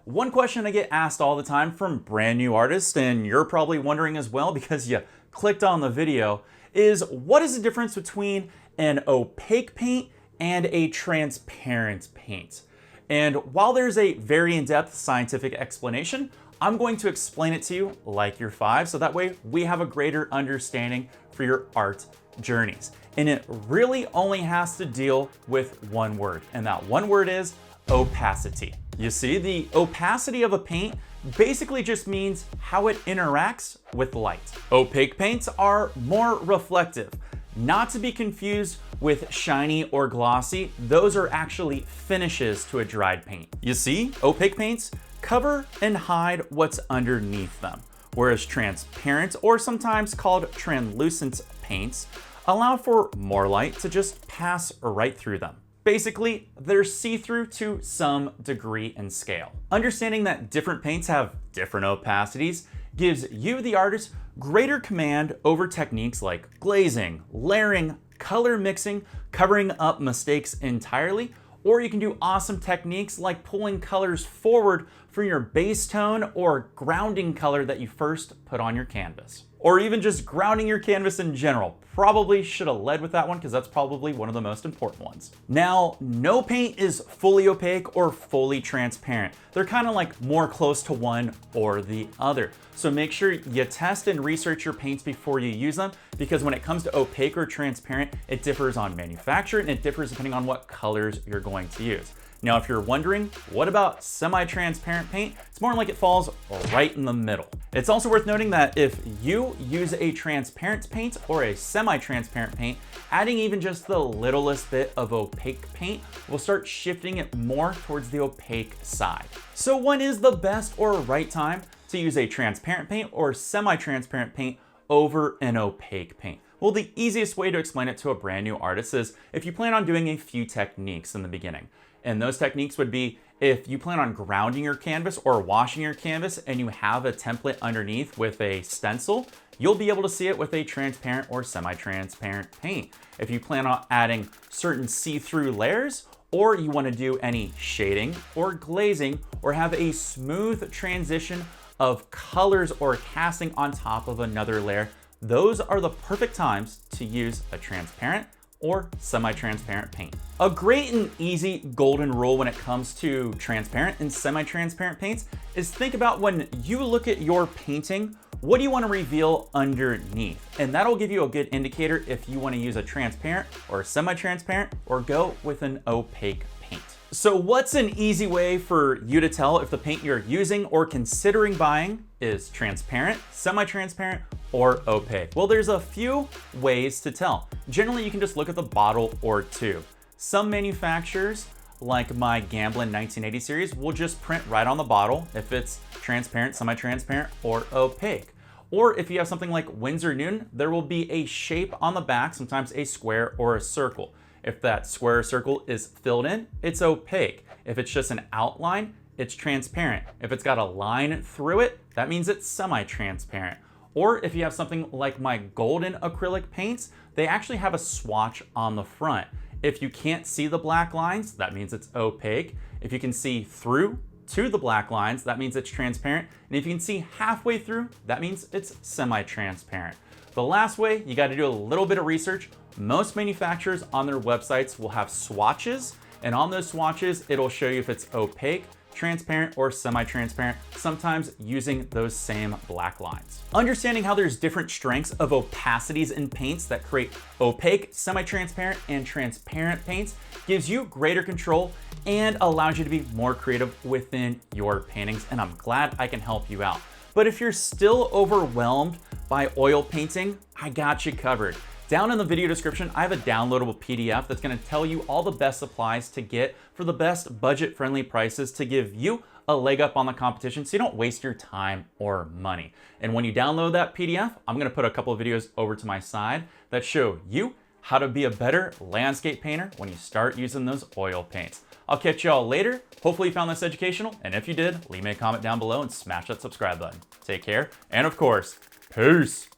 One question I get asked all the time from brand new artists, and you're probably wondering as well because you clicked on the video, is what is the difference between an opaque paint and a transparent paint? And while there's a very in-depth scientific explanation, I'm going to explain it to you like you're 5, so that way we have a greater understanding for your art journeys. And it really only has to deal with one word, and that one word is opacity. You see, the opacity of a paint basically just means how it interacts with light. Opaque paints are more reflective, not to be confused with shiny or glossy. Those are actually finishes to a dried paint. You see, opaque paints cover and hide what's underneath them, whereas transparent, or sometimes called translucent paints, allow for more light to just pass right through them. Basically, they're see-through to some degree and scale. Understanding that different paints have different opacities gives you, the artist, greater command over techniques like glazing, layering, color mixing, covering up mistakes entirely, or you can do awesome techniques like pulling colors forward from your base tone or grounding color that you first put on your canvas. Or even just grounding your canvas in general. Probably should have led with that one because that's probably one of the most important ones. Now, no paint is fully opaque or fully transparent. They're kind of like more close to one or the other. So make sure you test and research your paints before you use them, because when it comes to opaque or transparent, it differs on manufacturer and it differs depending on what colors you're going to use. Now, if you're wondering, what about semi-transparent paint? It's more like it falls right in the middle. It's also worth noting that if you use a transparent paint or a semi-transparent paint, adding even just the littlest bit of opaque paint will start shifting it more towards the opaque side. So when is the best or right time to use a transparent paint or semi-transparent paint over an opaque paint? Well, the easiest way to explain it to a brand new artist is if you plan on doing a few techniques in the beginning. And those techniques would be if you plan on grounding your canvas or washing your canvas and you have a template underneath with a stencil, you'll be able to see it with a transparent or semi-transparent paint. If you plan on adding certain see-through layers, or you want to do any shading or glazing or have a smooth transition of colors or casting on top of another layer, those are the perfect times to use a transparent or semi-transparent paint. A great and easy golden rule when it comes to transparent and semi-transparent paints is think about when you look at your painting, what do you want to reveal underneath? And that'll give you a good indicator if you want to use a transparent or semi-transparent or go with an opaque paint. So what's an easy way for you to tell if the paint you're using or considering buying is transparent, semi-transparent, or opaque? Well, there's a few ways to tell. Generally, you can just look at the bottle or tube. Some manufacturers, like my Gamblin 1980 series, will just print right on the bottle if it's transparent, semi-transparent, or opaque. Or if you have something like Winsor Newton, there will be a shape on the back, sometimes a square or a circle. If that square or circle is filled in, it's opaque. If it's just an outline, it's transparent. If it's got a line through it, that means it's semi-transparent. Or if you have something like my golden acrylic paints, they actually have a swatch on the front. If you can't see the black lines, that means it's opaque. If you can see through to the black lines, that means it's transparent. And if you can see halfway through, that means it's semi-transparent. The last way, you got to do a little bit of research. Most manufacturers on their websites will have swatches, and on those swatches, it'll show you if it's opaque, transparent, or semi-transparent, sometimes using those same black lines. Understanding how there's different strengths of opacities in paints that create opaque, semi-transparent, and transparent paints gives you greater control and allows you to be more creative within your paintings, and I'm glad I can help you out. But if you're still overwhelmed by oil painting, I got you covered. Down in the video description, I have a downloadable PDF that's gonna tell you all the best supplies to get for the best budget-friendly prices to give you a leg up on the competition so you don't waste your time or money. And when you download that PDF, I'm gonna put a couple of videos over to my side that show you how to be a better landscape painter when you start using those oil paints. I'll catch y'all later. Hopefully you found this educational, and if you did, leave me a comment down below and smash that subscribe button. Take care, and of course, peace.